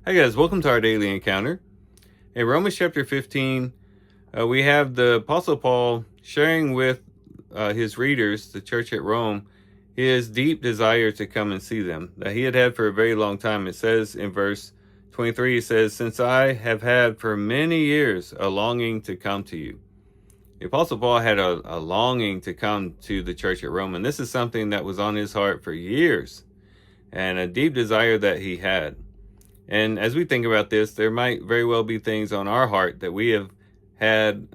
Hi guys, welcome to our daily encounter. In Romans chapter 15, we have the Apostle Paul sharing with his readers, the church at Rome, his deep desire to come and see them that he had for a very long time. It says in verse 23, it says, "Since I have had for many years a longing to come to you." The Apostle Paul had a longing to come to the church at Rome, and this is something that was on his heart for years and a deep desire that he had. And as we think about this, there might very well be things on our heart that we have had,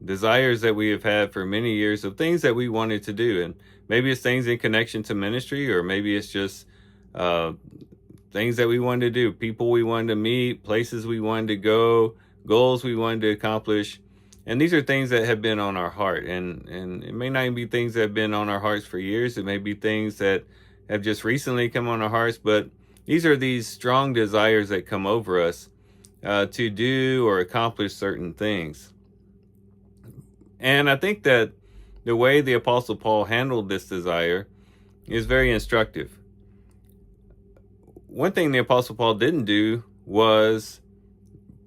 desires that we have had for many years of things that we wanted to do. And maybe it's things in connection to ministry, or maybe it's just uh, things that we wanted to do, people we wanted to meet, places we wanted to go, goals we wanted to accomplish. And these are things that have been on our heart. And it may not even be things that have been on our hearts for years. It may be things that have just recently come on our hearts, but these are these strong desires that come over us to do or accomplish certain things. And I think that the way the Apostle Paul handled this desire is very instructive. One thing the Apostle Paul didn't do was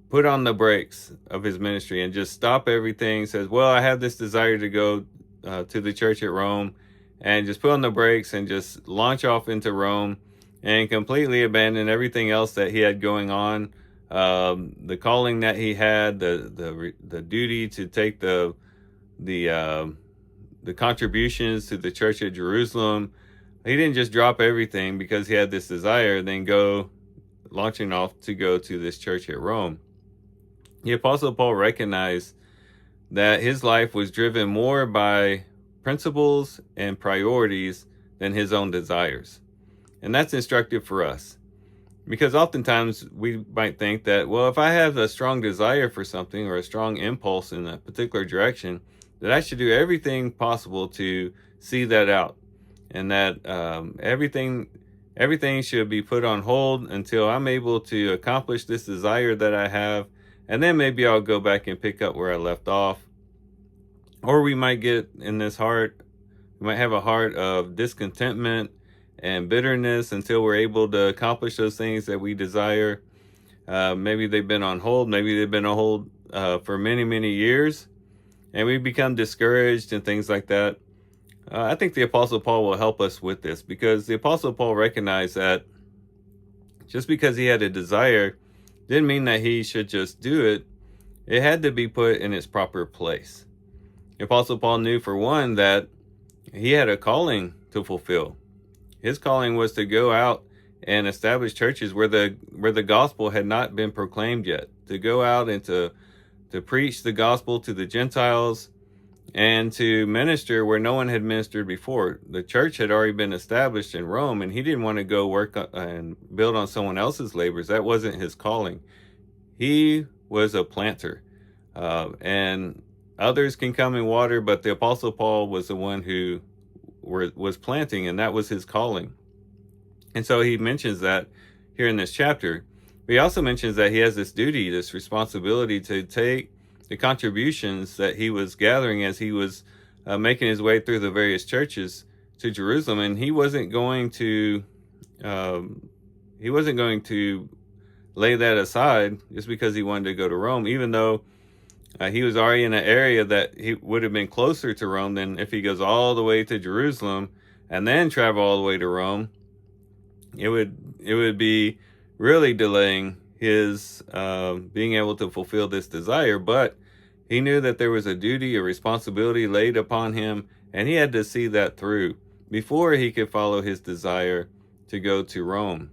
put on the brakes of his ministry and just stop everything. Says, well, I have this desire to go to the church at Rome, and just put on the brakes and just launch off into Rome and completely abandon everything else that he had going on, the calling that he had, the duty to take the contributions to the church at Jerusalem. He didn't just drop everything because he had this desire, then go launching off to go to this church at Rome. The Apostle Paul recognized that his life was driven more by principles and priorities than his own desires. And that's instructive for us, because oftentimes we might think that, well, if I have a strong desire for something or a strong impulse in a particular direction, that I should do everything possible to see that out, and that everything should be put on hold until I'm able to accomplish this desire that I have, and then maybe I'll go back and pick up where I left off. Or we might get in this heart, we might have a heart of discontentment and bitterness until we're able to accomplish those things that we desire. Maybe they've been on hold. Maybe they've been on hold for many, many years, and we become discouraged and things like that. I think the Apostle Paul will help us with this, because the Apostle Paul recognized that just because he had a desire didn't mean that he should just do it. It had to be put in its proper place. The Apostle Paul knew, for one, that he had a calling to fulfill. His calling was to go out and establish churches where the gospel had not been proclaimed yet, to go out and to preach the gospel to the Gentiles, and to minister where no one had ministered before. The church had already been established in Rome, and he didn't want to go work and build on someone else's labors. That wasn't his calling. He was a planter, and others can come and water, but the Apostle Paul was the one who was planting, and that was his calling. And so he mentions that here in this chapter. But he also mentions that he has this duty, this responsibility to take the contributions that he was gathering as he was making his way through the various churches to Jerusalem, and he wasn't going to lay that aside just because he wanted to go to Rome, even though he was already in an area that he would have been closer to Rome than if he goes all the way to Jerusalem and then travel all the way to Rome. It would be really delaying his being able to fulfill this desire. But he knew that there was a duty, a responsibility laid upon him, and he had to see that through before he could follow his desire to go to Rome.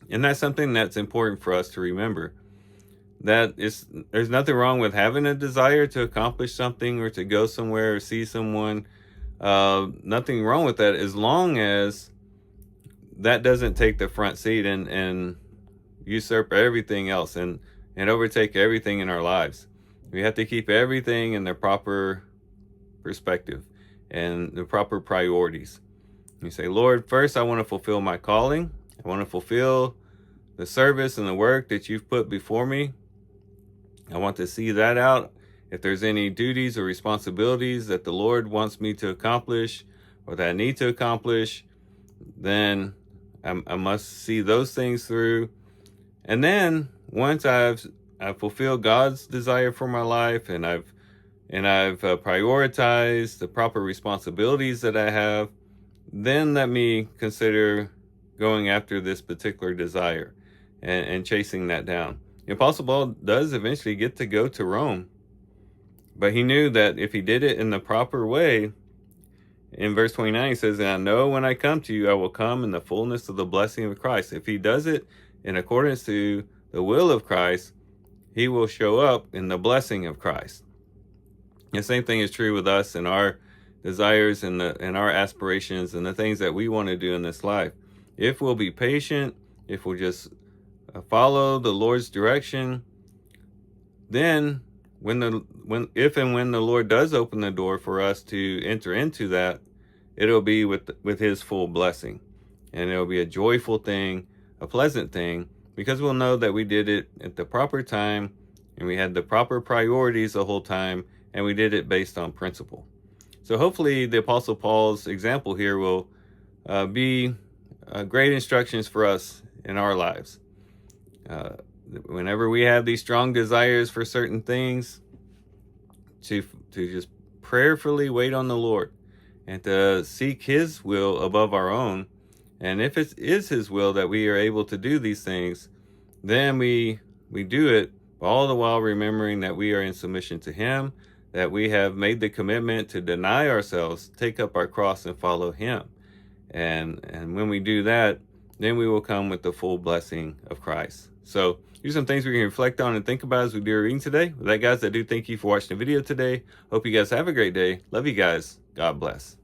And that's something that's important for us to remember. There's nothing wrong with having a desire to accomplish something or to go somewhere or see someone. Nothing wrong with that, as long as that doesn't take the front seat and usurp everything else and overtake everything in our lives. We have to keep everything in the proper perspective and the proper priorities. You say, Lord, first I want to fulfill my calling. I want to fulfill the service and the work that you've put before me. I want to see that out. If there's any duties or responsibilities that the Lord wants me to accomplish or that I need to accomplish, then I must see those things through. And then once I've fulfilled God's desire for my life, and I've prioritized the proper responsibilities that I have, then let me consider going after this particular desire and chasing that down. The Apostle Paul does eventually get to go to Rome, but he knew that if he did it in the proper way, in verse 29, he says, "And I know when I come to you, I will come in the fullness of the blessing of Christ." If he does it in accordance to the will of Christ, he will show up in the blessing of Christ. The same thing is true with us and our desires and our aspirations and the things that we want to do in this life. If we'll be patient, if we'll just follow the Lord's direction, then if and when the Lord does open the door for us to enter into that, it'll be with his full blessing, and it'll be a joyful thing, a pleasant thing, because we'll know that we did it at the proper time, and we had the proper priorities the whole time, and we did it based on principle. So hopefully the Apostle Paul's example here will be great instructions for us in our lives. Whenever we have these strong desires for certain things, to just prayerfully wait on the Lord and to seek his will above our own. And if it is his will that we are able to do these things, then we do it, all the while remembering that we are in submission to him, that we have made the commitment to deny ourselves, take up our cross, and follow him. And when we do that, then we will come with the full blessing of Christ. So here's some things we can reflect on and think about as we do our reading today. With that, guys, I do thank you for watching the video today. Hope you guys have a great day. Love you guys. God bless.